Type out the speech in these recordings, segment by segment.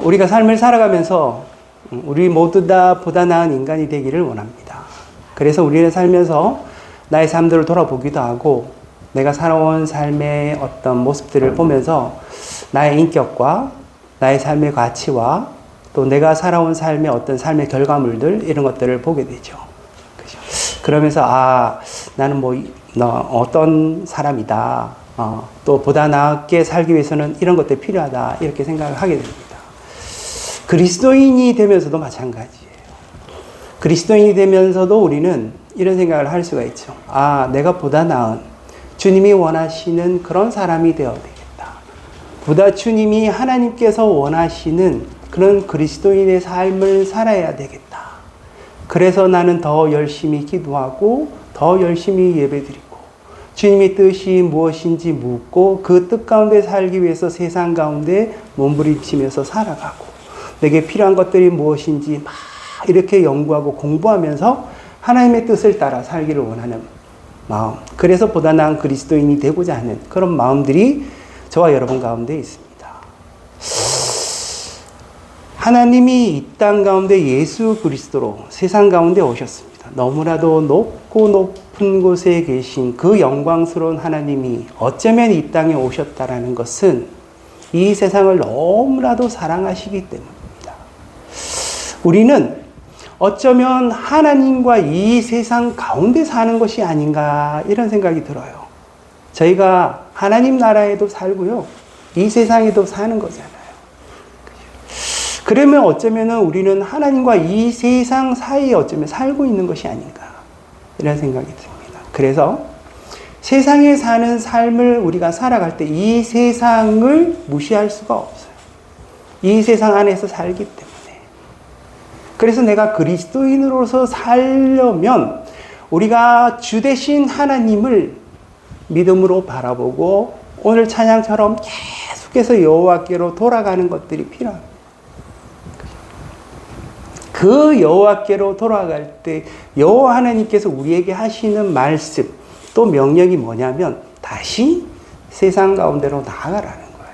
우리가 삶을 살아가면서 우리 모두 다 보다 나은 인간이 되기를 원합니다. 그래서 우리는 살면서 나의 삶들을 돌아보기도 하고 내가 살아온 삶의 어떤 모습들을 보면서 나의 인격과 나의 삶의 가치와 또 내가 살아온 삶의 어떤 삶의 결과물들 이런 것들을 보게 되죠. 그죠? 그러면서 나는 어떤 사람이다. 또 보다 나게 살기 위해서는 이런 것들이 필요하다. 이렇게 생각을 하게 됩니다. 그리스도인이 되면서도 마찬가지예요. 그리스도인이 되면서도 우리는 이런 생각을 할 수가 있죠. 내가 보다 나은 주님이 원하시는 그런 사람이 되어야 되겠다. 보다 주님이 하나님께서 원하시는 그런 그리스도인의 삶을 살아야 되겠다. 그래서 나는 더 열심히 기도하고 더 열심히 예배드리고 주님의 뜻이 무엇인지 묻고 그 뜻 가운데 살기 위해서 세상 가운데 몸부림치면서 살아가고 내게 필요한 것들이 무엇인지 막 이렇게 연구하고 공부하면서 하나님의 뜻을 따라 살기를 원하는 마음. 그래서 보다 나은 그리스도인이 되고자 하는 그런 마음들이 저와 여러분 가운데 있습니다. 하나님이 이 땅 가운데 예수 그리스도로 세상 가운데 오셨습니다. 너무나도 높고 높은 곳에 계신 그 영광스러운 하나님이 어쩌면 이 땅에 오셨다라는 것은 이 세상을 너무나도 사랑하시기 때문입니다. 우리는 어쩌면 하나님과 이 세상 가운데 사는 것이 아닌가 이런 생각이 들어요. 저희가 하나님 나라에도 살고요. 이 세상에도 사는 거잖아요. 그러면 어쩌면 우리는 하나님과 이 세상 사이에 어쩌면 살고 있는 것이 아닌가 이런 생각이 듭니다. 그래서 세상에 사는 삶을 우리가 살아갈 때 이 세상을 무시할 수가 없어요. 이 세상 안에서 살기 때문에. 그래서 내가 그리스도인으로서 살려면 우리가 주 되신 하나님을 믿음으로 바라보고 오늘 찬양처럼 계속해서 여호와께로 돌아가는 것들이 필요합니다. 그 여호와께로 돌아갈 때 여호와 하나님께서 우리에게 하시는 말씀 또 명령이 뭐냐면 다시 세상 가운데로 나아가라는 거예요.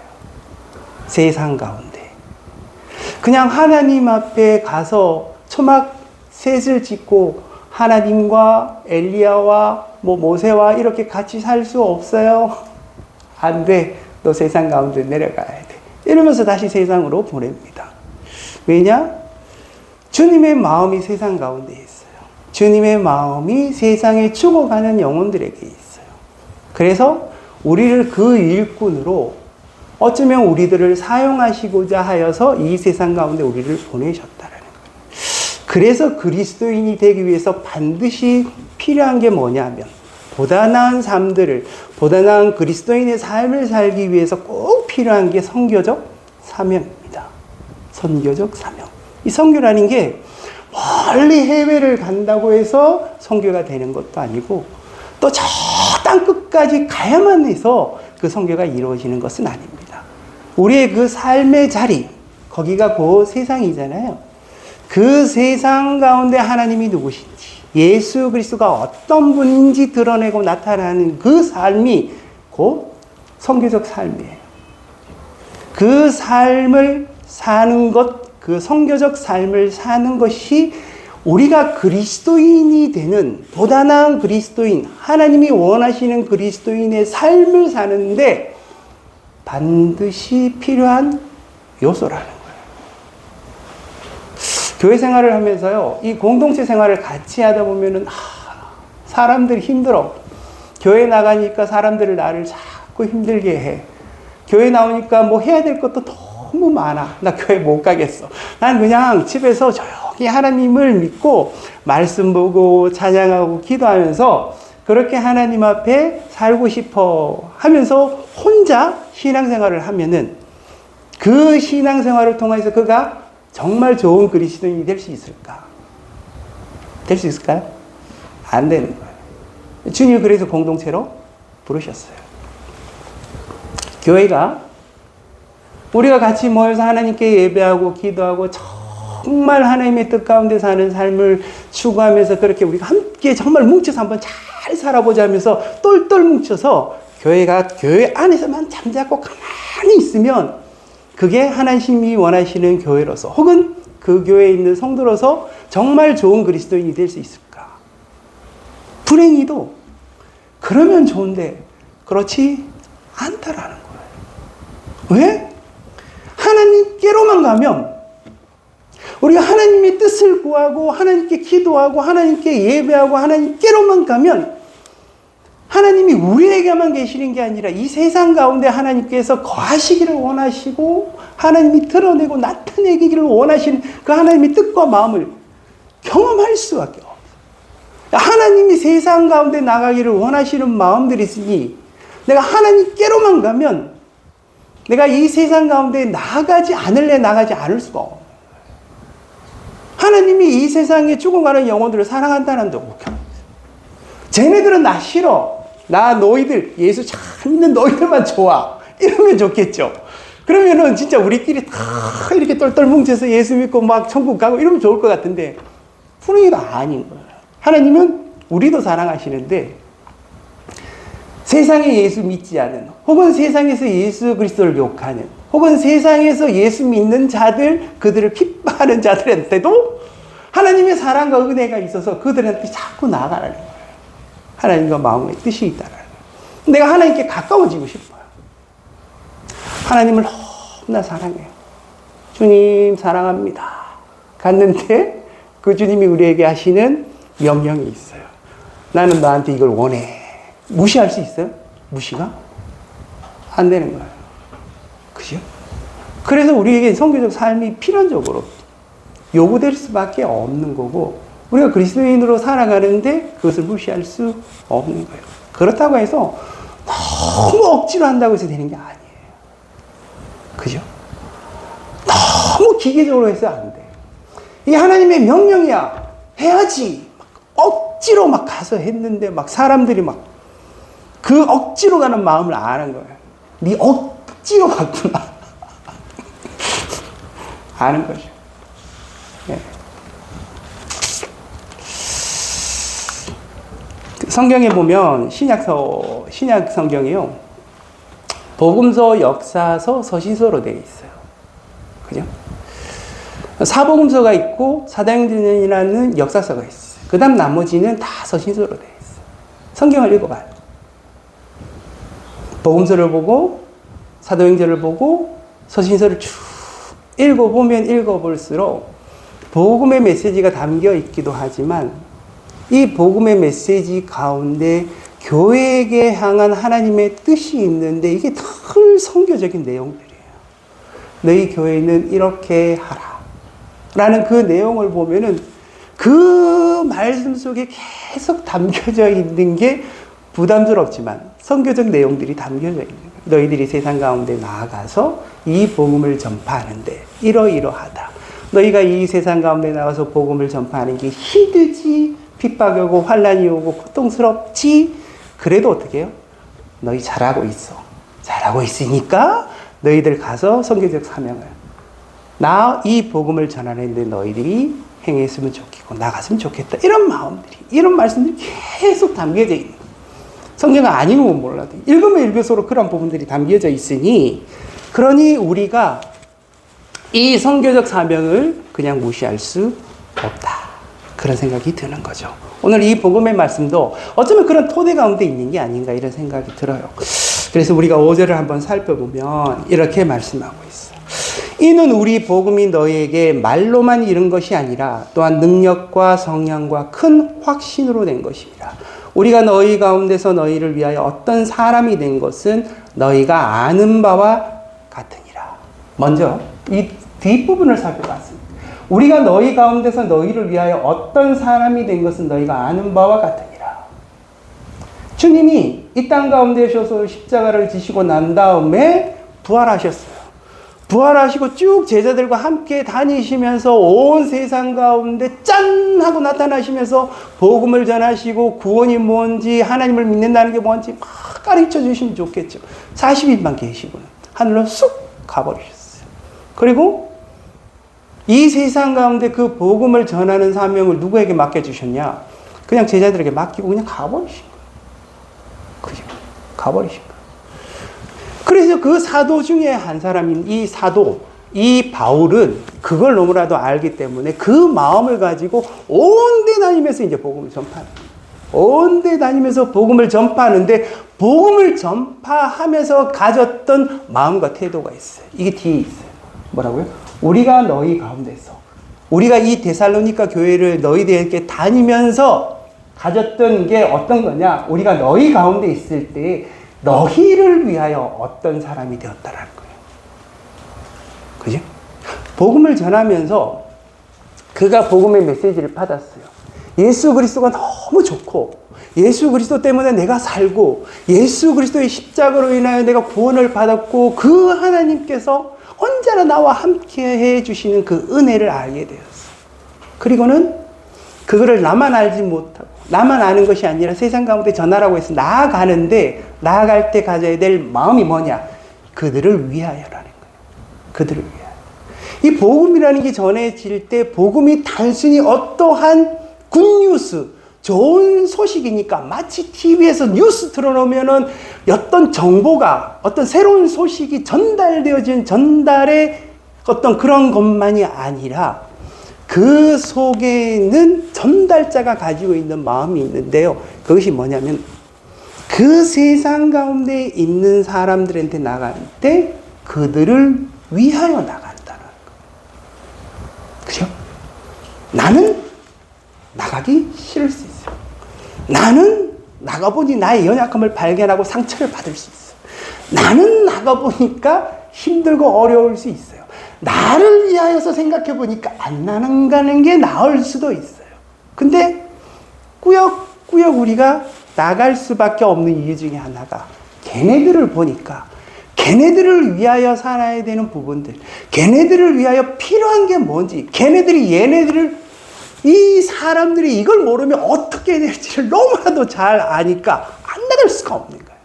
세상 가운데. 그냥 하나님 앞에 가서 초막 셋을 짓고 하나님과 엘리야와 모세와 이렇게 같이 살 수 없어요. 안 돼. 너 세상 가운데 내려가야 돼. 이러면서 다시 세상으로 보냅니다. 왜냐? 주님의 마음이 세상 가운데 있어요. 주님의 마음이 세상에 죽어가는 영혼들에게 있어요. 그래서 우리를 그 일꾼으로 어쩌면 우리들을 사용하시고자 하여서 이 세상 가운데 우리를 보내셨다라는 거예요. 그래서 그리스도인이 되기 위해서 반드시 필요한 게 뭐냐면 보다 나은 삶들을, 보다 나은 그리스도인의 삶을 살기 위해서 꼭 필요한 게 선교적 사명입니다. 선교적 사명. 이 선교라는 게 멀리 해외를 간다고 해서 선교가 되는 것도 아니고 또 저 땅 끝까지 가야만 해서 그 선교가 이루어지는 것은 아닙니다. 우리의 그 삶의 자리, 거기가 그 세상이잖아요. 그 세상 가운데 하나님이 누구신지, 예수 그리스도가 어떤 분인지 드러내고 나타나는 그 삶이 곧 선교적 삶이에요. 그 삶을 사는 것, 그 선교적 삶을 사는 것이 우리가 그리스도인이 되는 보다 나은 그리스도인, 하나님이 원하시는 그리스도인의 삶을 사는데 반드시 필요한 요소라는 거예요. 교회 생활을 하면서요, 이 공동체 생활을 같이 하다 보면은 사람들이 힘들어. 교회 나가니까 사람들이 나를 자꾸 힘들게 해. 교회 나오니까 해야 될 것도 너무 많아. 나 교회 못 가겠어. 난 그냥 집에서 조용히 하나님을 믿고 말씀 보고 찬양하고 기도하면서 그렇게 하나님 앞에 살고 싶어 하면서 혼자 신앙생활을 하면은 그 신앙생활을 통해서 그가 정말 좋은 그리스도인이 될 수 있을까? 될 수 있을까요? 안 되는 거예요. 주님이 그래서 공동체로 부르셨어요. 교회가 우리가 같이 모여서 하나님께 예배하고 기도하고 정말 하나님의 뜻 가운데 사는 삶을 추구하면서 그렇게 우리가 함께 정말 뭉쳐서 한번 잘 살아보자 하면서 똘똘 뭉쳐서 교회가 교회 안에서만 잠자고 가만히 있으면 그게 하나님이 원하시는 교회로서 혹은 그 교회에 있는 성도로서 정말 좋은 그리스도인이 될 수 있을까? 불행히도 그러면 좋은데 그렇지 않다라는 거예요. 왜? 하나님께로만 가면 우리가 하나님의 뜻을 구하고 하나님께 기도하고 하나님께 예배하고 하나님께로만 가면 하나님이 우리에게만 계시는 게 아니라 이 세상 가운데 하나님께서 거하시기를 원하시고 하나님이 드러내고 나타내기를 원하시는 그 하나님의 뜻과 마음을 경험할 수밖에 없어요. 하나님이 세상 가운데 나가기를 원하시는 마음들이 있으니 내가 하나님께로만 가면 내가 이 세상 가운데 나가지 않을 수가 없어요. 하나님이 이 세상에 죽어가는 영혼들을 사랑한다는 데 쟤네들은 나 싫어. 나 너희들 예수 잘 믿는 너희들만 좋아. 이러면 좋겠죠. 그러면은 진짜 우리끼리 다 이렇게 똘똘 뭉쳐서 예수 믿고 막 천국 가고 이러면 좋을 것 같은데 분위기가 아닌 거예요. 하나님은 우리도 사랑하시는데 세상에 예수 믿지 않은 혹은 세상에서 예수 그리스도를 욕하는 혹은 세상에서 예수 믿는 자들 그들을 핍박하는 자들한테도 하나님의 사랑과 은혜가 있어서 그들한테 자꾸 나아가라는 거예요. 하나님과 마음의 뜻이 있다라는 거예요. 내가 하나님께 가까워지고 싶어요. 하나님을 너무나 사랑해요. 주님 사랑합니다. 갔는데 그 주님이 우리에게 하시는 명령이 있어요. 나는 너한테 이걸 원해. 무시할 수 있어요? 무시가? 안 되는 거예요. 그죠? 그래서 우리에게 성교적 삶이 필연적으로 요구될 수밖에 없는 거고 우리가 그리스도인으로 살아가는데 그것을 무시할 수 없는 거예요. 그렇다고 해서 너무 억지로 한다고 해서 되는 게 아니에요. 그죠? 너무 기계적으로 해서 안 돼. 이게 하나님의 명령이야. 해야지. 억지로 막 가서 했는데 막 사람들이 막 그 억지로 가는 마음을 아는 거예요. 네 억지로 갔구나. 아는 거죠. 네. 성경에 보면 신약 성경이요. 복음서, 역사서, 서신서로 되어 있어요. 그죠? 사복음서가 있고 사도행전이라는 역사서가 있어요. 그 다음 나머지는 다 서신서로 되어 있어요. 성경을 읽어봐요. 복음서를 보고 사도행전을 보고 서신서를 쭉 읽어보면 읽어볼수록 복음의 메시지가 담겨 있기도 하지만 이 복음의 메시지 가운데 교회에게 향한 하나님의 뜻이 있는데 이게 늘 선교적인 내용들이에요. 너희 교회는 이렇게 하라 라는 그 내용을 보면은 그 말씀 속에 계속 담겨져 있는 게 부담스럽지만 선교적 내용들이 담겨져 있는 거예요. 너희들이 세상 가운데 나아가서 이 복음을 전파하는데 이러이러하다. 너희가 이 세상 가운데 나가서 복음을 전파하는 게 힘들지, 핍박이 오고 환난이 오고 고통스럽지. 그래도 어떻게 해요? 너희 잘하고 있어. 잘하고 있으니까 너희들 가서 선교적 사명을 나 이 복음을 전하는데 너희들이 행했으면 좋겠고 나갔으면 좋겠다. 이런 마음들이 이런 말씀들이 계속 담겨져 있는 거예요. 성경을 안 읽으면 몰라도 읽으면 읽을수록 그런 부분들이 담겨져 있으니 그러니 우리가 이 선교적 사명을 그냥 무시할 수 없다. 그런 생각이 드는 거죠. 오늘 이 복음의 말씀도 어쩌면 그런 토대 가운데 있는 게 아닌가 이런 생각이 들어요. 그래서 우리가 5절을 한번 살펴보면 이렇게 말씀하고 있어요. 이는 우리 복음이 너희에게 말로만 이른 것이 아니라 또한 능력과 성령과 큰 확신으로 된 것입니다. 우리가 너희 가운데서 너희를 위하여 어떤 사람이 된 것은 너희가 아는 바와 같으니라. 먼저 이 뒷부분을 살펴봤습니다. 우리가 너희 가운데서 너희를 위하여 어떤 사람이 된 것은 너희가 아는 바와 같으니라. 주님이 이 땅 가운데 오셔서 십자가를 지시고 난 다음에 부활하셨어요. 부활하시고 쭉 제자들과 함께 다니시면서 온 세상 가운데 짠 하고 나타나시면서 복음을 전하시고 구원이 뭔지 하나님을 믿는다는 게 뭔지 막 가르쳐 주시면 좋겠죠. 40일만 계시고는 하늘로 쑥 가버리셨어요. 그리고 이 세상 가운데 그 복음을 전하는 사명을 누구에게 맡겨주셨냐? 그냥 제자들에게 맡기고 그냥 가버리신 거예요. 그죠? 가버리신 거예요. 그래서 그 사도 중에 한 사람인 이 사도, 이 바울은 그걸 너무나도 알기 때문에 그 마음을 가지고 온 데 다니면서 이제 복음을 전파하는 거예요. 온 데 다니면서 복음을 전파하는데 복음을 전파하면서 가졌던 마음과 태도가 있어요. 이게 뒤에 있어요. 뭐라고요? 우리가 너희 가운데서, 우리가 이 데살로니가 교회를 너희들에게 다니면서 가졌던 게 어떤 거냐? 우리가 너희 가운데 있을 때 너희를 위하여 어떤 사람이 되었다라는 거예요. 그죠? 복음을 전하면서 그가 복음의 메시지를 받았어요. 예수 그리스도가 너무 좋고, 예수 그리스도 때문에 내가 살고, 예수 그리스도의 십자가로 인하여 내가 구원을 받았고, 그 하나님께서 언제나 나와 함께 해주시는 그 은혜를 알게 되었어요. 그리고는 그거를 나만 알지 못하고, 나만 아는 것이 아니라 세상 가운데 전하라고 해서 나아가는데, 나아갈 때 가져야 될 마음이 뭐냐? 그들을 위하여라는 거예요. 그들을 위하여. 이 복음이라는 게 전해질 때 복음이 단순히 어떠한 굿뉴스, 좋은 소식이니까 마치 TV에서 뉴스 틀어놓으면은 어떤 정보가, 어떤 새로운 소식이 전달되어진 전달의 어떤 그런 것만이 아니라 그 속에는 전달자가 가지고 있는 마음이 있는데요. 그것이 뭐냐면 그 세상 가운데 있는 사람들한테 나갈 때 그들을 위하여 나간다는 거예요. 그죠? 나는 나가기 싫을 수 있어요. 나는 나가보니 나의 연약함을 발견하고 상처를 받을 수 있어요. 나는 나가보니까 힘들고 어려울 수 있어요. 나를 위하여서 생각해보니까 안 나가는 게 나을 수도 있어요. 근데 꾸역꾸역 우리가 나갈 수밖에 없는 이유 중에 하나가 걔네들을 보니까 걔네들을 위하여 살아야 되는 부분들, 걔네들을 위하여 필요한 게 뭔지, 걔네들이 얘네들을, 이 사람들이 이걸 모르면 어떻게 해야 될지를 너무나도 잘 아니까 안 나갈 수가 없는 거예요.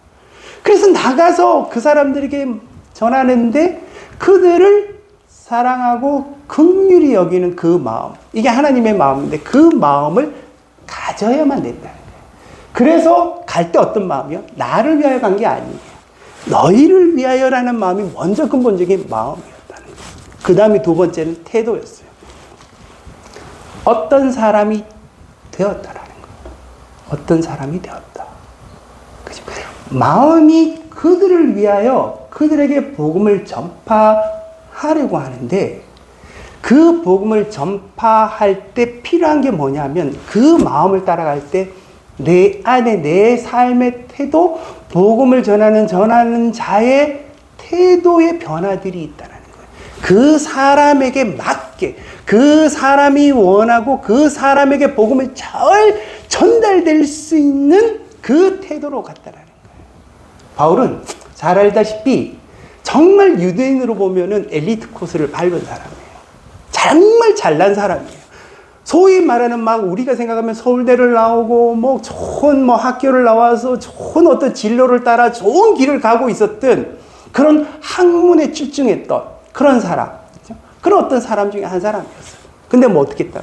그래서 나가서 그 사람들에게 전하는데 그들을 사랑하고 긍휼히 여기는 그 마음, 이게 하나님의 마음인데 그 마음을 가져야만 된다는 거예요. 그래서 갈 때 어떤 마음이요? 나를 위하여 간 게 아니에요. 너희를 위하여라는 마음이 먼저 근본적인 마음이었다는 거예요. 그 다음에 두 번째는 태도였어요. 어떤 사람이 되었다라는 거예요. 어떤 사람이 되었다. 그죠? 마음이 그들을 위하여 그들에게 복음을 전파하려고 하는데 그 복음을 전파할 때 필요한 게 뭐냐면 그 마음을 따라갈 때 내 안에 내 삶의 태도, 복음을 전하는 자의 태도의 변화들이 있다는 거예요. 그 사람에게 맞게, 그 사람이 원하고 그 사람에게 복음을 잘 전달될 수 있는 그 태도로 갔다라는 거예요. 바울은 잘 알다시피 정말 유대인으로 보면은 엘리트 코스를 밟은 사람이에요. 정말 잘난 사람이에요. 소위 말하는 막 우리가 생각하면 서울대를 나오고 뭐 좋은 뭐 학교를 나와서 좋은 어떤 진로를 따라 좋은 길을 가고 있었던 그런 학문에 출중했던 그런 사람, 그렇죠? 그런 어떤 사람 중에 한 사람이었어요. 근데 뭐 어떻게 했다?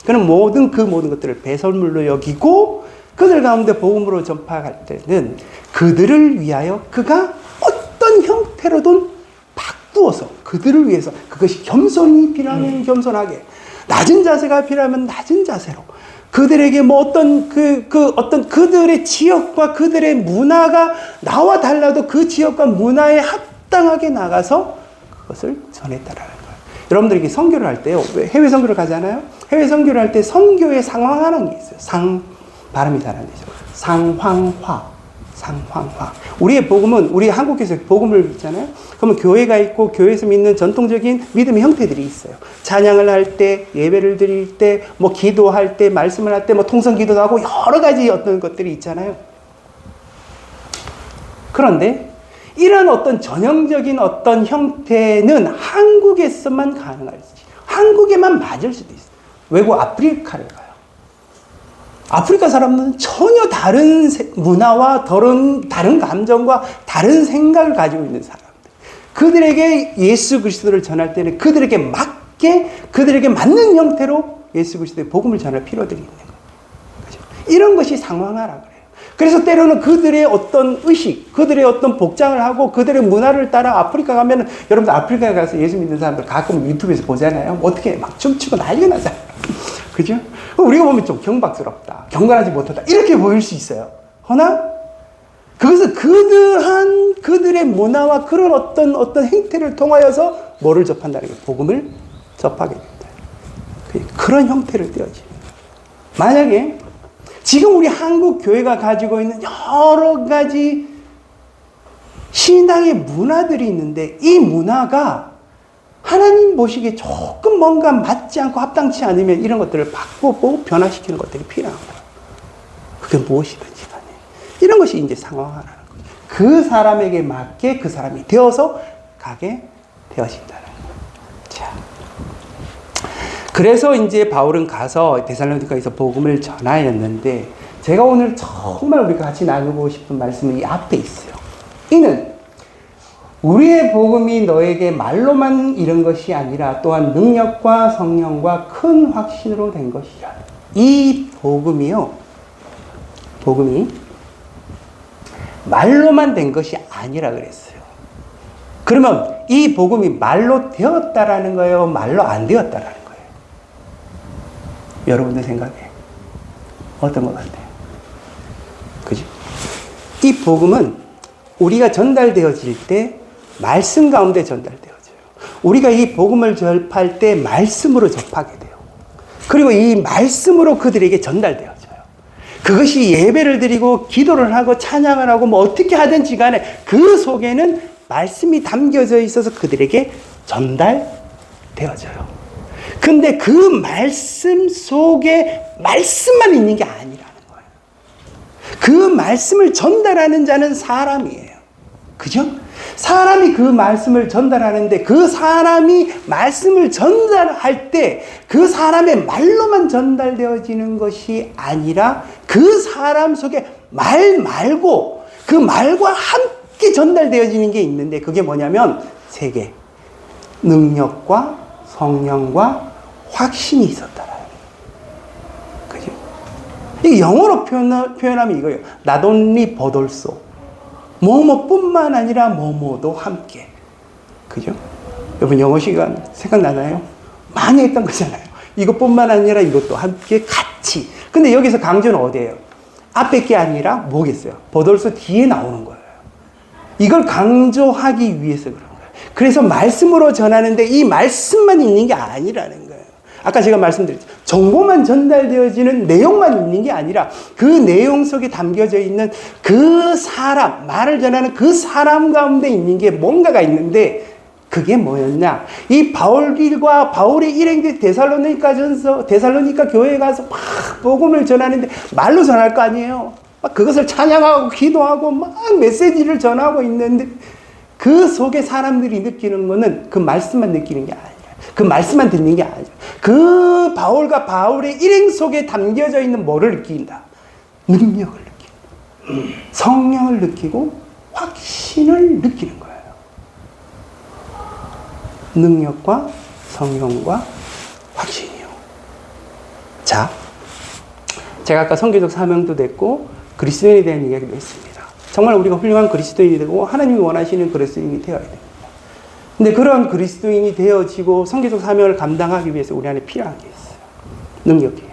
그는 모든 것들을 배설물로 여기고 그들 가운데 복음으로 전파할 때는 그들을 위하여 그가 어떤 형태로든 바꾸어서 그들을 위해서, 그것이 겸손이 필요하면 겸손하게, 낮은 자세가 필요하면 낮은 자세로, 그들에게 뭐 어떤 어떤 그들의 지역과 그들의 문화가 나와 달라도 그 지역과 문화에 합당하게 나가서 그것을 전했다라는 거예요. 여러분들이 선교를 할 때요, 해외 선교를 가잖아요. 해외 선교를 할 때 선교에 상황하는 게 있어요. 발음이 잘 안 되죠. 상황화. 우리의 복음은, 우리 한국에서 복음을 믿잖아요. 그러면 교회가 있고 교회에서 믿는 전통적인 믿음의 형태들이 있어요. 찬양을 할 때, 예배를 드릴 때, 뭐 기도할 때, 말씀을 할 때, 뭐 통성 기도도 하고 여러 가지 어떤 것들이 있잖아요. 그런데 이런 어떤 전형적인 어떤 형태는 한국에서만 가능할지, 한국에만 맞을 수도 있어요. 외국 아프리카를 가요. 아프리카 사람들은 전혀 다른 문화와 다른 감정과 다른 생각을 가지고 있는 사람들. 그들에게 예수 그리스도를 전할 때는 그들에게 맞게, 그들에게 맞는 형태로 예수 그리스도의 복음을 전할 필요들이 있는 거예요. 그렇죠? 이런 것이 상황화라 그래요. 그래서 때로는 그들의 어떤 의식, 그들의 어떤 복장을 하고 그들의 문화를 따라 아프리카 가면은, 여러분들 아프리카에 가서 예수 믿는 사람들 가끔 유튜브에서 보잖아요. 어떻게 막 춤추고 난리가 나잖아요. 그죠? 우리가 보면 좀 경박스럽다, 경건하지 못하다, 이렇게 보일 수 있어요. 허나 그것은 그들의 문화와 그런 어떤 행태를 통하여서 뭐를 접한다는 거예요? 복음을 접하게 된다. 그런 형태를 띄어지는 거예요. 만약에 지금 우리 한국 교회가 가지고 있는 여러 가지 신앙의 문화들이 있는데, 이 문화가 하나님 보시기에 조금 뭔가 맞지 않고 합당치 않으면 이런 것들을 바꾸고 변화시키는 것들이 필요한 거예요. 그게 무엇이든지 간에. 이런 것이 이제 상황화라는 거예요. 그 사람에게 맞게 그 사람이 되어서 가게 되어진다는 거예요. 자. 그래서 이제 바울은 가서 데살로니가에서 복음을 전하였는데, 제가 오늘 정말 우리가 같이 나누고 싶은 말씀은 이 앞에 있어요. 이는 우리의 복음이 너에게 말로만 이른 것이 아니라 또한 능력과 성령과 큰 확신으로 된 것이라. 이 복음이 말로만 된 것이 아니라 그랬어요. 그러면 이 복음이 말로 되었다라는 거예요? 말로 안 되었다라는 거예요? 여러분들 생각에 어떤 것 같아요? 그죠? 이 복음은 우리가 전달되어질 때 말씀 가운데 전달되어져요. 우리가 이 복음을 접할 때 말씀으로 접하게 돼요. 그리고 이 말씀으로 그들에게 전달되어져요. 그것이 예배를 드리고 기도를 하고 찬양을 하고 뭐 어떻게 하든지 간에 그 속에는 말씀이 담겨져 있어서 그들에게 전달되어져요. 근데 그 말씀 속에 말씀만 있는 게 아니라는 거예요. 그 말씀을 전달하는 자는 사람이에요. 그죠? 사람이 그 말씀을 전달하는데, 그 사람이 말씀을 전달할 때 그 사람의 말로만 전달되어지는 것이 아니라 그 사람 속에 말 말고 그 말과 함께 전달되어지는 게 있는데, 그게 뭐냐면 세 개. 능력과 성령과 확신이 있었다라는 거예요. 그죠? 이게 영어로 표현하면 이거예요. Not only but also. 뭐뭐뿐만 아니라 뭐뭐도 함께. 그죠? 여러분 영어 시간 생각나나요? 많이 했던 거잖아요. 이것뿐만 아니라 이것도 함께 같이. 근데 여기서 강조는 어디예요? 앞에 게 아니라 뭐겠어요? but also 뒤에 나오는 거예요. 이걸 강조하기 위해서 그런 거예요. 그래서 말씀으로 전하는데 이 말씀만 있는 게 아니라는 거예요. 아까 제가 말씀드렸죠. 정보만 전달되어지는 내용만 있는 게 아니라 그 내용 속에 담겨져 있는 그 사람, 말을 전하는 그 사람 가운데 있는 게 뭔가가 있는데, 그게 뭐였냐? 이 바울의 일행들이 데살로니가 교회에 가서 막 복음을 전하는데 말로 전할 거 아니에요. 막 그것을 찬양하고 기도하고 막 메시지를 전하고 있는데, 그 속에 사람들이 느끼는 거는 그 말씀만 느끼는 게 아니에요. 그 말씀만 듣는 게 아니죠. 그 바울과 바울의 일행 속에 담겨져 있는 뭐를 느낀다? 능력을 느낀다. 성령을 느끼고 확신을 느끼는 거예요. 능력과 성령과 확신이요. 자, 제가 아까 선교적 사명도 됐고 그리스도인에 대한 이야기도 했습니다. 정말 우리가 훌륭한 그리스도인이 되고 하나님이 원하시는 그리스도인이 되어야 됩니다. 근데 그런 그리스도인이 되어지고 선교적 사명을 감당하기 위해서 우리 안에 필요한 게 있어요. 능력이에요.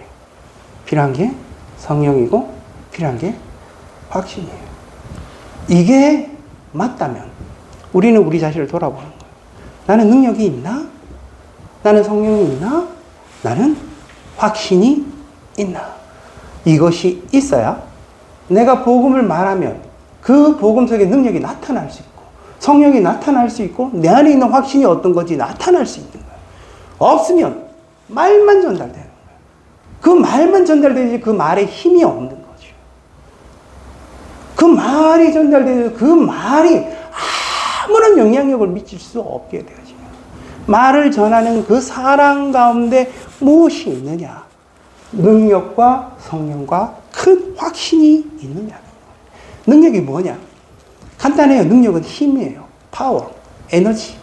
필요한 게 성령이고 필요한 게 확신이에요. 이게 맞다면 우리는 우리 자신을 돌아보는 거예요. 나는 능력이 있나? 나는 성령이 있나? 나는 확신이 있나? 이것이 있어야 내가 복음을 말하면 그 복음 속에 능력이 나타날 수 있고 성령이 나타날 수 있고 내 안에 있는 확신이 어떤 건지 나타날 수 있는 거예요. 없으면 말만 전달되는 거예요. 그 말만 전달되지 그 말에 힘이 없는 거죠. 그 말이 전달되지 그 말이 아무런 영향력을 미칠 수 없게 되어지면 말을 전하는 그 사람 가운데 무엇이 있느냐? 능력과 성령과 큰 확신이 있느냐는 거예요. 능력이 뭐냐? 간단해요. 능력은 힘이에요. 파워, 에너지.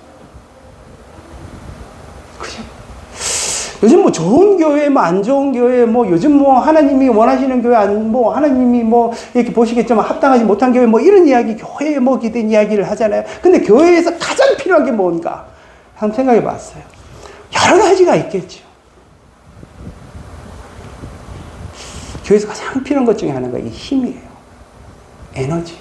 그죠? 요즘 뭐 좋은 교회, 뭐 안 좋은 교회, 뭐 요즘 뭐 하나님이 원하시는 교회, 뭐 하나님이 뭐 이렇게 보시겠지만 합당하지 못한 교회, 뭐 이런 이야기, 교회에 뭐 기댄 이야기를 하잖아요. 근데 교회에서 가장 필요한 게 뭔가? 한번 생각해 봤어요. 여러 가지가 있겠죠. 교회에서 가장 필요한 것 중에 하나가 이 힘이에요. 에너지.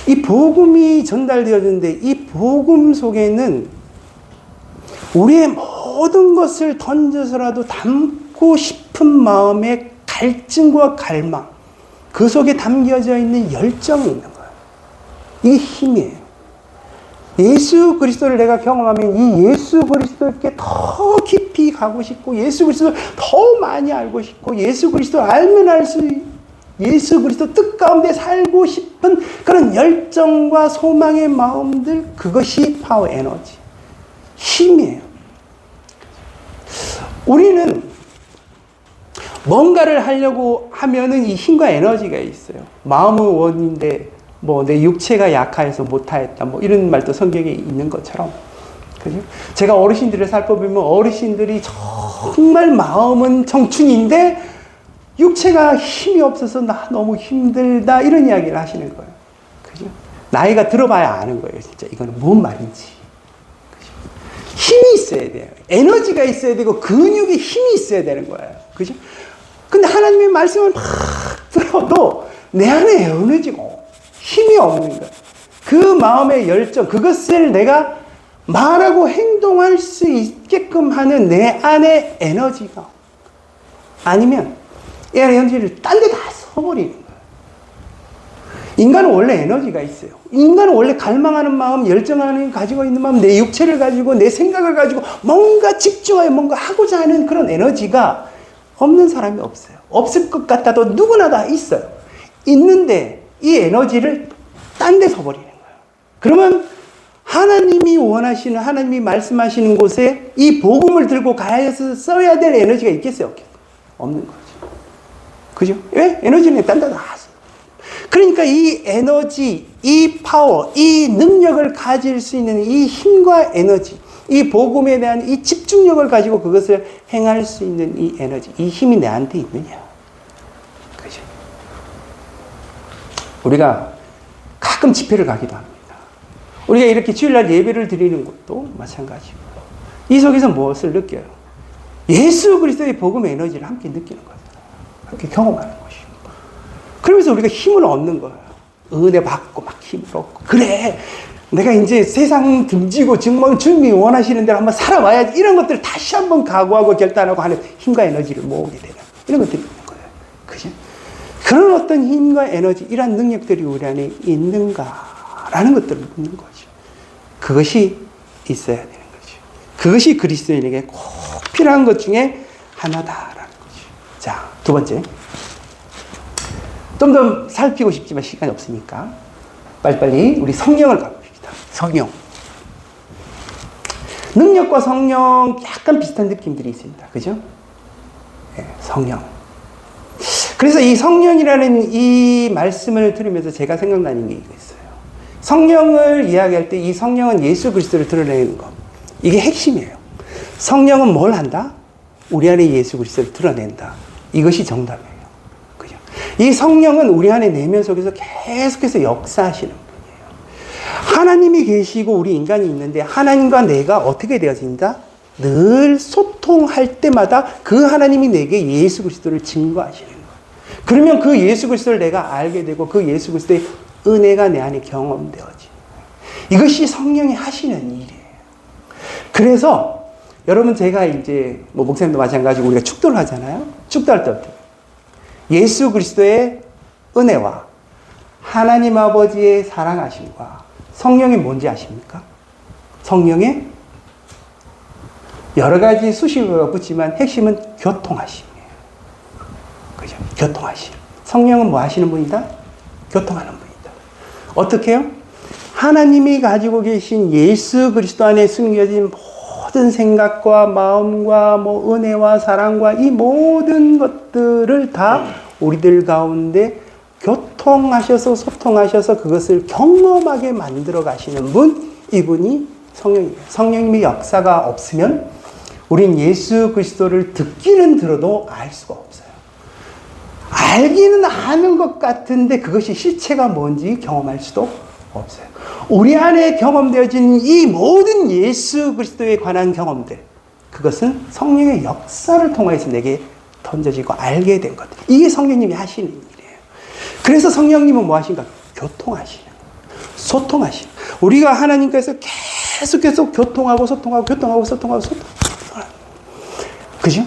이 복음이 전달되어지는데 이 복음 속에는 우리의 모든 것을 던져서라도 담고 싶은 마음의 갈증과 갈망, 그 속에 담겨져 있는 열정이 있는 거예요. 이게 힘이에요. 예수 그리스도를 내가 경험하면 이 예수 그리스도께 더 깊이 가고 싶고 예수 그리스도를 더 많이 알고 싶고 예수 그리스도를 알면 알수록 예수 그리스도 뜻 가운데 살고 싶은 그런 열정과 소망의 마음들, 그것이 파워 에너지, 힘이에요. 우리는 뭔가를 하려고 하면은 이 힘과 에너지가 있어요. 마음은 원인데 뭐 내 육체가 약하여서 못하였다, 뭐 이런 말도 성경에 있는 것처럼, 그죠? 제가 어르신들을 살펴보면 어르신들이 정말 마음은 청춘인데 육체가 힘이 없어서 나 너무 힘들다, 이런 이야기를 하시는 거예요. 그죠? 나이가 들어봐야 아는 거예요. 진짜 이거는 뭔 말인지. 그죠? 힘이 있어야 돼요. 에너지가 있어야 되고 근육에 힘이 있어야 되는 거예요. 그죠? 근데 하나님의 말씀을 막 들어도 내 안에 에너지가 힘이 없는 거예요. 그 마음의 열정, 그것을 내가 말하고 행동할 수 있게끔 하는 내 안의 에너지가 아니면 이 에너지를 딴 데 다 써버리는 거예요. 인간은 원래 에너지가 있어요. 인간은 원래 갈망하는 마음, 열정하는, 가지고 있는 마음, 내 육체를 가지고 내 생각을 가지고 뭔가 집중하여 뭔가 하고자 하는 그런 에너지가 없는 사람이 없어요. 없을 것 같아도 누구나 다 있어요. 있는데 이 에너지를 딴 데 써버리는 거예요. 그러면 하나님이 원하시는, 하나님이 말씀하시는 곳에 이 복음을 들고 가서 써야 될 에너지가 있겠어요? 없는 거죠. 그죠? 왜? 에너지는 딴 데 다 써요. 그러니까 이 에너지, 이 파워, 이 능력을 가질 수 있는 이 힘과 에너지, 이 복음에 대한 이 집중력을 가지고 그것을 행할 수 있는 이 에너지, 이 힘이 내한테 있느냐? 그죠? 우리가 가끔 집회를 가기도 합니다. 우리가 이렇게 주일날 예배를 드리는 것도 마찬가지고, 이 속에서 무엇을 느껴요? 예수 그리스도의 복음 에너지를 함께 느끼는 거예요. 함께 경험하는 것이고. 그러면서 우리가 힘을 얻는 거예요. 은혜 받고 막 힘을 얻고. 그래, 내가 이제 세상 등지고 정말 주님이 원하시는 대로 한번 살아봐야지. 이런 것들을 다시 한번 각오하고 결단하고 하는 힘과 에너지를 모으게 되는 이런 것들이 있는 거예요. 그죠? 그런 어떤 힘과 에너지, 이러한 능력들이 우리 안에 있는가라는 것들을 묻는 거죠. 그것이 있어야 되는 거죠. 그것이 그리스도인에게 꼭 필요한 것 중에 하나다라는 거죠. 자, 두 번째. 좀 더 살피고 싶지만 시간이 없으니까 빨리빨리 우리 성령을 가봅시다. 성령. 능력과 성령 약간 비슷한 느낌들이 있습니다. 그죠? 네, 성령. 그래서 이 성령이라는 이 말씀을 들으면서 제가 생각나는 게 있어요. 성령을 이야기할 때 이 성령은 예수 그리스도를 드러내는 것. 이게 핵심이에요. 성령은 뭘 한다? 우리 안에 예수 그리스도를 드러낸다. 이것이 정답이에요. 그죠? 이 성령은 우리 안에 내면 속에서 계속해서 역사하시는 분이에요. 하나님이 계시고 우리 인간이 있는데 하나님과 내가 어떻게 되어진다? 늘 소통할 때마다 그 하나님이 내게 예수 그리스도를 증거하시는 거예요. 그러면 그 예수 그리스도를 내가 알게 되고 그 예수 그리스도의 은혜가 내 안에 경험되어지. 이것이 성령이 하시는 일이에요. 그래서 여러분, 제가 이제 뭐 목사님도 마찬가지고 우리가 축도를 하잖아요. 축도할 때 어떻게? 예수 그리스도의 은혜와 하나님 아버지의 사랑하심과 성령이 뭔지 아십니까? 성령의 여러 가지 수식어가 붙지만 핵심은 교통하심이에요. 그죠? 교통하심. 성령은 뭐 하시는 분이다? 교통하는 분이다. 어떻게 해요? 하나님이 가지고 계신 예수 그리스도 안에 숨겨진 모든 생각과 마음과 뭐 은혜와 사랑과 이 모든 것들을 다 우리들 가운데 교통하셔서 소통하셔서 그것을 경험하게 만들어 가시는 분, 이분이 성령이에요. 성령님의 역사가 없으면 우린 예수 그리스도를 듣기는 들어도 알 수가 없어요. 알기는 아는 것 같은데 그것이 실체가 뭔지 경험할 수도 없어요. 우리 안에 경험되어진 이 모든 예수 그리스도에 관한 경험들, 그것은 성령의 역사를 통해서 내게 던져지고 알게 된 것들. 이게 성령님이 하시는 일이에요. 그래서 성령님은 뭐 하신가? 교통하시는 거예요. 소통하시는 거예요. 우리가 하나님께서 계속 교통하고 소통하고 그죠?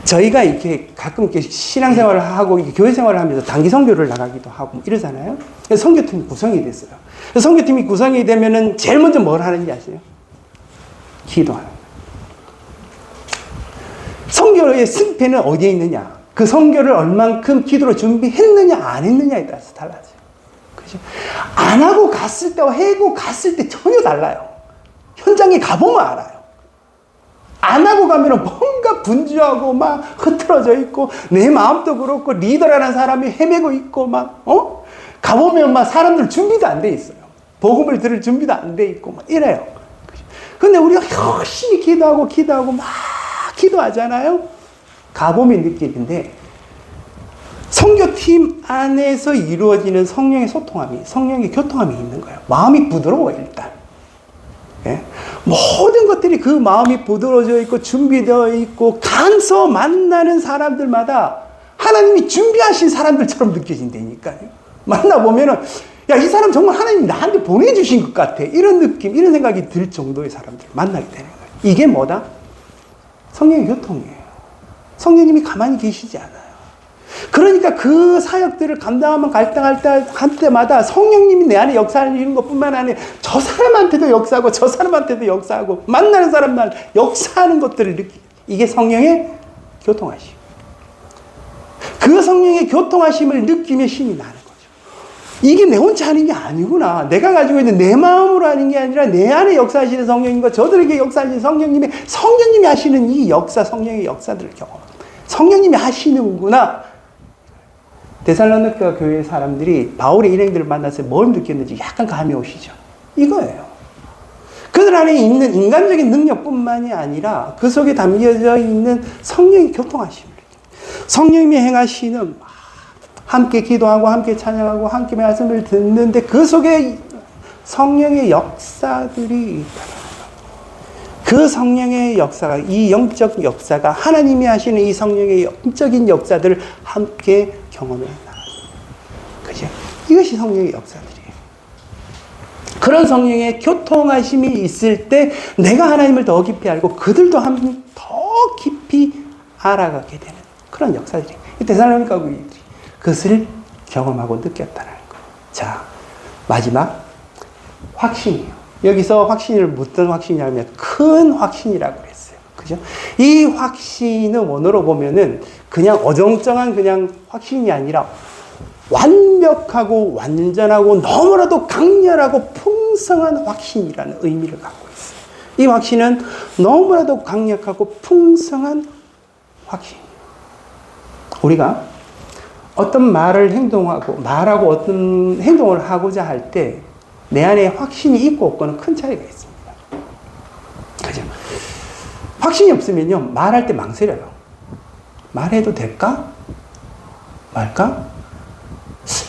저희가 이렇게 가끔 이렇게 신앙생활을 하고 교회 생활을 하면서 단기 선교를 나가기도 하고 이러잖아요. 그래서 선교팀이 구성이 됐어요. 선교팀이 구성이 되면은 제일 먼저 뭘 하는지 아세요? 기도하는 거예요. 선교의 승패는 어디에 있느냐? 그 선교를 얼만큼 기도로 준비했느냐 안 했느냐에 따라서 달라져요. 그죠? 안 하고 갔을 때와 해고 갔을 때 전혀 달라요. 현장에 가보면 알아요. 안 하고 가면은 뭔가 분주하고 막 흐트러져 있고 내 마음도 그렇고 리더라는 사람이 헤매고 있고 막 가보면 막 사람들 준비도 안 돼 있어요. 복음을 들을 준비도 안 돼 있고 막 이래요. 근데 우리가 열심히 기도하고 막 기도하잖아요. 가보면 느끼는데 선교팀 안에서 이루어지는 성령의 소통함이, 성령의 교통함이 있는 거예요. 마음이 부드러워요, 일단. 예? 모든 것들이 그 마음이 부드러워져 있고 준비되어 있고 가서 만나는 사람들마다 하나님이 준비하신 사람들처럼 느껴진다니까요. 만나보면은 야, 이 사람 정말 하나님이 나한테 보내주신 것 같아. 이런 느낌, 이런 생각이 들 정도의 사람들을 만나게 되는 거예요. 이게 뭐다? 성령의 교통이에요. 성령님이 가만히 계시지 않아요. 그러니까 그 사역들을 감당하면 할 때마다 성령님이 내 안에 역사하는 것뿐만 아니라 저 사람한테도 역사하고 저 사람한테도 역사하고 만나는 사람만 역사하는 것들을 느끼고 이게 성령의 교통하심. 그 성령의 교통하심을 느끼며 신이 나는 거죠. 이게 내 혼자 하는 게 아니구나. 내가 가지고 있는 내 마음으로 하는 게 아니라 내 안에 역사하시는 성령님과 저들에게 역사하시는 성령님이 하시는 이 역사, 성령의 역사들을 경험합니다. 성령님이 하시는구나. 데살로니가 교회 사람들이 바울의 일행들을 만나서 뭘 느꼈는지 약간 감이 오시죠. 이거예요. 그들 안에 있는 인간적인 능력뿐만이 아니라 그 속에 담겨져 있는 성령의 교통하심을, 성령님이 행하시는 함께 기도하고 함께 찬양하고 함께 말씀을 듣는데 그 속에 성령의 역사들이 있다. 그 성령의 역사가, 이 영적 역사가 하나님이 하시는 이 성령의 영적인 역사들을 함께 경험해 나가요. 그죠? 이것이 성령의 역사들이에요. 그런 성령의 교통하심이 있을 때 내가 하나님을 더 깊이 알고 그들도 하나님을 더 깊이 알아가게 되는 그런 역사들이에요. 데살로니가 교회들이 그것을 경험하고 느꼈다는 거예요. 자, 마지막 확신이에요. 여기서 확신을 무슨 확신이냐면 큰 확신이라고 그랬어요. 그죠? 이 확신은 원어로 보면은 그냥 어정쩡한 그냥 확신이 아니라 완벽하고 완전하고 너무나도 강렬하고 풍성한 확신이라는 의미를 갖고 있어요. 이 확신은 너무나도 강력하고 풍성한 확신. 우리가 어떤 말하고 어떤 행동을 하고자 할 때 내 안에 확신이 있고 없고는 큰 차이가 있습니다. 그죠? 확신이 없으면요, 말할 때 망설여요. 말해도 될까? 말까?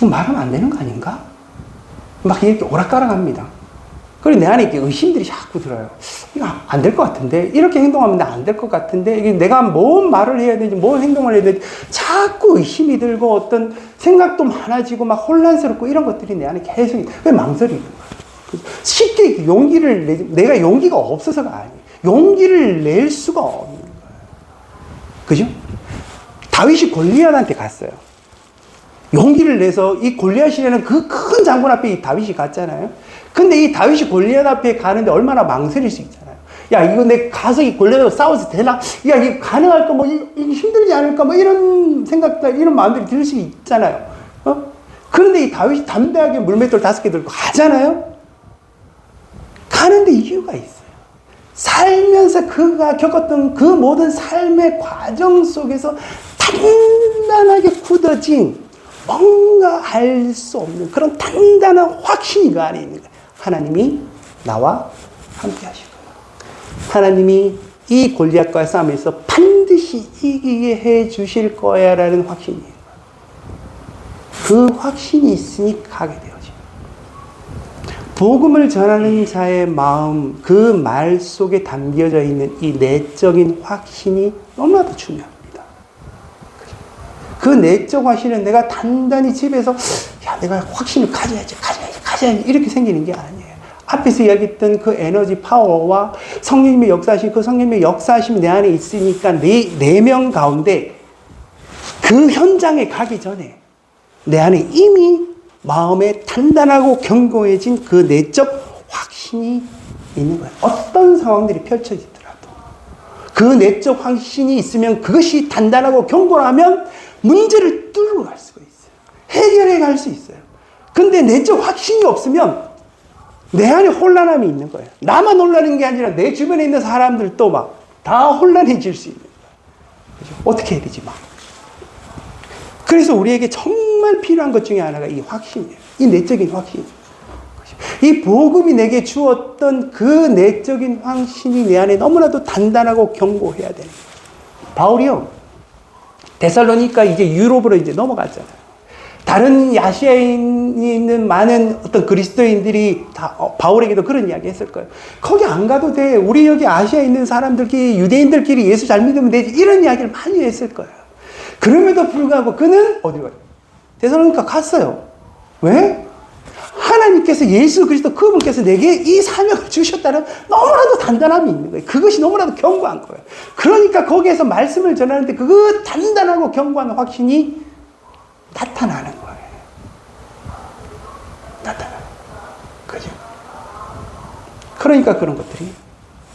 말하면 안 되는 거 아닌가? 막 이렇게 오락가락 합니다. 그리고 내 안에 이렇게 의심들이 자꾸 들어요. 이거 안 될 것 같은데? 이렇게 행동하면 안 될 것 같은데? 이게 내가 뭔 말을 해야 되는지, 뭔 행동을 해야 되는지 자꾸 의심이 들고 어떤 생각도 많아지고 막 혼란스럽고 이런 것들이 내 안에 계속 왜 망설이는 거야? 쉽게 내가 용기가 없어서가 아니에요. 용기를 낼 수가 없는 거예요. 그죠? 다윗이 골리앗한테 갔어요. 용기를 내서 이 골리앗이라는 그 큰 장군 앞에 이 다윗이 갔잖아요. 근데 이 다윗이 골리앗 앞에 가는데 얼마나 망설일 수 있잖아요. 야, 이거 내 가서 이 골리앗하고 싸워서 되나? 야, 이게 가능할까? 뭐, 이게 힘들지 않을까? 뭐, 이런 생각들, 이런 마음들이 들 수 있잖아요. 그런데 이 다윗이 담대하게 물맷돌 5개 들고 가잖아요? 가는데 이유가 있어요. 살면서 그가 겪었던 그 모든 삶의 과정 속에서 단단하게 굳어진 뭔가 알 수 없는 그런 단단한 확신이 그 안에 있는 거예요. 하나님이 나와 함께 하실 거야. 하나님이 이 골리앗과의 싸움에서 반드시 이기게 해 주실 거야 라는 확신이에요. 그 확신이 있으니 가게 되어져요. 복음을 전하는 자의 마음, 그 말 속에 담겨져 있는 이 내적인 확신이 너무나도 중요합니다. 그 내적 확신은 내가 단단히 집에서 야, 내가 확신을 가져야지 이렇게 생기는 게 아니에요. 앞에서 이야기했던 그 에너지 파워와 성령님의 역사하심, 그 성령님의 역사하심이 내 안에 있으니까 내 명 가운데 그 현장에 가기 전에 내 안에 이미 마음에 단단하고 견고해진 그 내적 확신이 있는 거예요. 어떤 상황들이 펼쳐지더라도 그 내적 확신이 있으면 그것이 단단하고 견고하면 문제를 뚫고 갈 수가 있어요. 해결해 갈 수 있어요. 근데 내적 확신이 없으면 내 안에 혼란함이 있는 거예요. 나만 혼란한 게 아니라 내 주변에 있는 사람들도 막 다 혼란해질 수 있는 거예요. 그죠? 어떻게 해야 되지 막. 그래서 우리에게 정말 필요한 것 중에 하나가 이 확신이에요. 이 내적인 확신. 이 복음이 내게 주었던 그 내적인 확신이 내 안에 너무나도 단단하고 견고해야 되는 거예요. 바울이요. 데살로니가 이제 유럽으로 이제 넘어갔잖아요. 다른 아시아에 있는 많은 어떤 그리스도인들이 다 바울에게도 그런 이야기 했을 거예요. 거기 안 가도 돼. 우리 여기 아시아에 있는 사람들끼리, 유대인들끼리 예수 잘 믿으면 되지. 이런 이야기를 많이 했을 거예요. 그럼에도 불구하고 그는 어디 가요? 데살로니가 갔어요. 왜? 하나님께서 예수 그리스도 그분께서 내게 이 사명을 주셨다는 너무나도 단단함이 있는 거예요. 그것이 너무나도 견고한 거예요. 그러니까 거기에서 말씀을 전하는데 그 단단하고 견고한 확신이 나타나는 거예요. 나타나는 거예요. 그죠? 그러니까 그런 것들이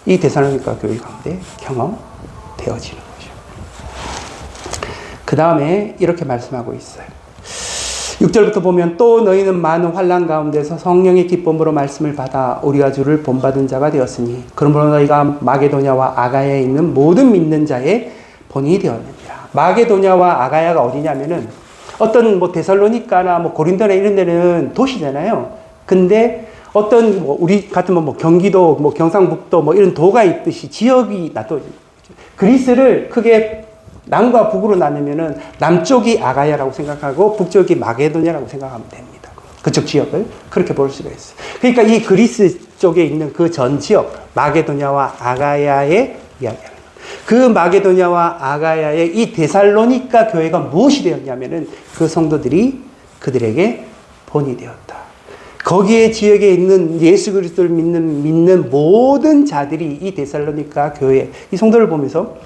이 데살로니가 교회 가운데 경험되어지는 거죠. 그 다음에 이렇게 말씀하고 있어요. 6절부터 보면 또 너희는 많은 환난 가운데서 성령의 기쁨으로 말씀을 받아 우리가 주를 본받은 자가 되었으니 그러므로 너희가 마게도냐와 아가야에 있는 모든 믿는 자의 본이 되었느니라. 마게도냐와 아가야가 어디냐면은 어떤 뭐 데살로니카나 뭐 고린도나 이런 데는 도시잖아요. 근데 어떤 뭐 우리 같으면 뭐 경기도, 뭐 경상북도 뭐 이런 도가 있듯이 지역이 나도 그리스를 크게 남과 북으로 나누면은 남쪽이 아가야라고 생각하고 북쪽이 마게도냐라고 생각하면 됩니다. 그쪽 지역을 그렇게 볼 수가 있어요. 그러니까 이 그리스 쪽에 있는 그 전 지역 마게도냐와 아가야의 이야기입니다. 그 마게도냐와 아가야의 이 데살로니가 교회가 무엇이 되었냐면은 그 성도들이 그들에게 본이 되었다. 거기에 지역에 있는 예수 그리스도를 믿는 모든 자들이 이 데살로니가 교회 이 성도를 보면서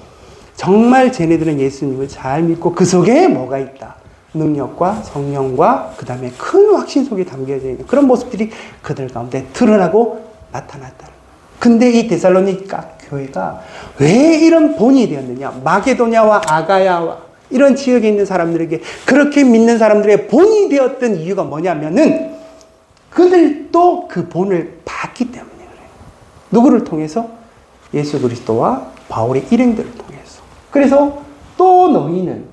정말 쟤네들은 예수님을 잘 믿고 그 속에 뭐가 있다. 능력과 성령과 그 다음에 큰 확신 속에 담겨져 있는 그런 모습들이 그들 가운데 드러나고 나타났다. 근데 이 데살로니가 교회가 왜 이런 본이 되었느냐? 마게도냐와 아가야와 이런 지역에 있는 사람들에게 그렇게 믿는 사람들의 본이 되었던 이유가 뭐냐면은 그들도 그 본을 봤기 때문에 그래요. 누구를 통해서? 예수 그리스도와 바울의 일행들을 통해서. 그래서 또 너희는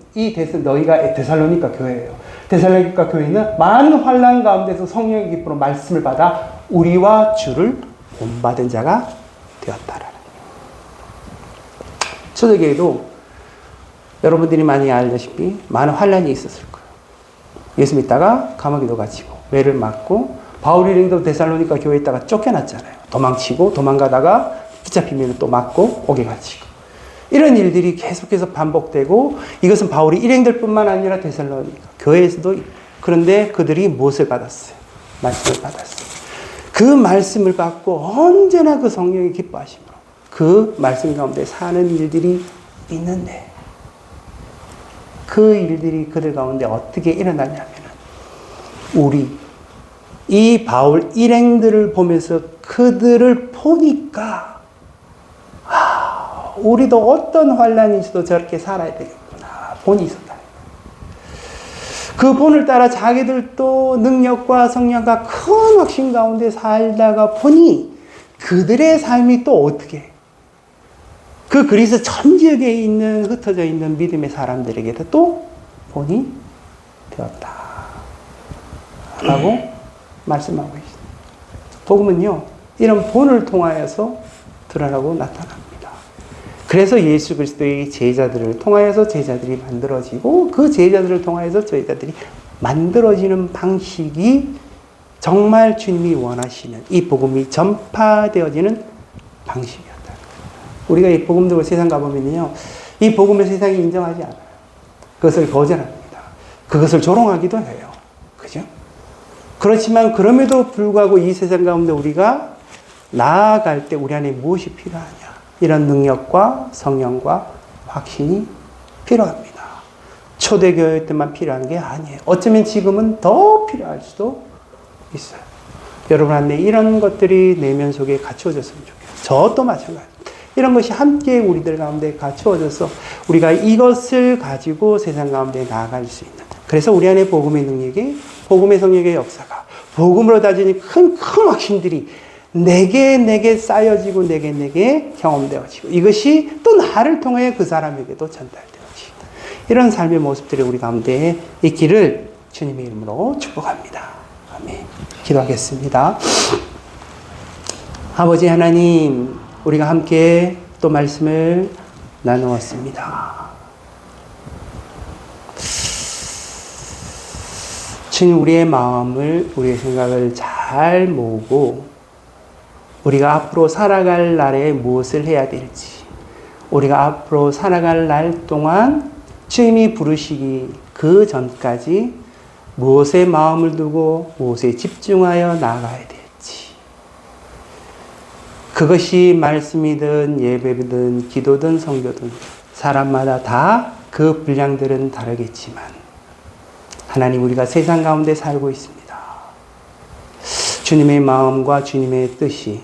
너희가 데살로니가 교회예요. 데살로니가 교회는 많은 환난 가운데서 성령의 기쁨으로 말씀을 받아 우리와 주를 본받은 자가 되었다라는 거예요. 초대교회도 여러분들이 많이 알다시피 많은 환난이 있었을 거예요. 예수 믿다가 감옥에도 갇히고 매를 맞고 바울 일행도 데살로니가 교회에 있다가 쫓겨났잖아요. 도망치고 도망가다가 붙잡히면 또 맞고 옥에 갇히고 이런 일들이 계속해서 반복되고 이것은 바울이 일행들뿐만 아니라 데살로니가 교회에서도 그런데 그들이 무엇을 받았어요? 말씀을 받았어요. 그 말씀을 받고 언제나 그 성령의 기뻐하심으로 그 말씀 가운데 사는 일들이 있는데 그 일들이 그들 가운데 어떻게 일어나냐면 우리 이 바울 일행들을 보면서 그들을 보니까 우리도 어떤 환난이 있어도 저렇게 살아야 되겠구나. 본이 있었다. 그 본을 따라 자기들도 능력과 성령과 큰 확신 가운데 살다가 보니 그들의 삶이 또 어떻게 그 그리스 전 지역에 있는 흩어져 있는 믿음의 사람들에게도 또 본이 되었다. 라고 말씀하고 있습니다. 복음은요. 이런 본을 통하여서 드러나고 나타납니다. 그래서 예수 그리스도의 제자들을 통하여서 제자들이 만들어지고 그 제자들을 통하여서 제자들이 만들어지는 방식이 정말 주님이 원하시는 이 복음이 전파되어지는 방식이었다. 우리가 이 복음 들고 세상 가보면요, 이 복음을 세상이 인정하지 않아요. 그것을 거절합니다. 그것을 조롱하기도 해요. 그죠? 그렇지만 그럼에도 불구하고 이 세상 가운데 우리가 나아갈 때 우리 안에 무엇이 필요하냐? 이런 능력과 성령과 확신이 필요합니다. 초대교회 때만 필요한 게 아니에요. 어쩌면 지금은 더 필요할 수도 있어요. 여러분 안에 이런 것들이 내면 속에 갖추어졌으면 좋겠어요. 저도 마찬가지입니다. 이런 것이 함께 우리들 가운데 갖추어져서 우리가 이것을 가지고 세상 가운데 나아갈 수 있는, 그래서 우리 안에 복음의 능력이, 복음의 성령의 역사가, 복음으로 다지는 큰 확신들이 내게 쌓여지고 내게 경험되어지고 이것이 또 나를 통해 그 사람에게도 전달되어지고 이런 삶의 모습들이 우리 가운데 있기를 주님의 이름으로 축복합니다. 아멘. 기도하겠습니다. 아버지 하나님, 우리가 함께 또 말씀을 나누었습니다. 주님, 우리의 마음을, 우리의 생각을 잘 모으고 우리가 앞으로 살아갈 날에 무엇을 해야 될지, 우리가 앞으로 살아갈 날 동안 주님이 부르시기 그 전까지 무엇에 마음을 두고 무엇에 집중하여 나아가야 될지, 그것이 말씀이든 예배든 기도든 성교든 사람마다 다 그 분량들은 다르겠지만 하나님, 우리가 세상 가운데 살고 있습니다. 주님의 마음과 주님의 뜻이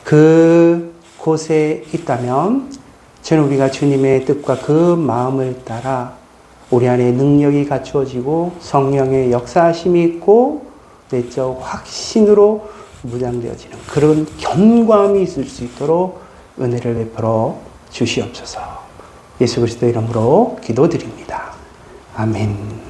그 곳에 있다면 저는 우리가 주님의 뜻과 그 마음을 따라 우리 안에 능력이 갖추어지고 성령의 역사하심이 있고 내적 확신으로 무장되어지는 그런 견고함이 있을 수 있도록 은혜를 베풀어 주시옵소서. 예수 그리스도 이름으로 기도드립니다. 아멘.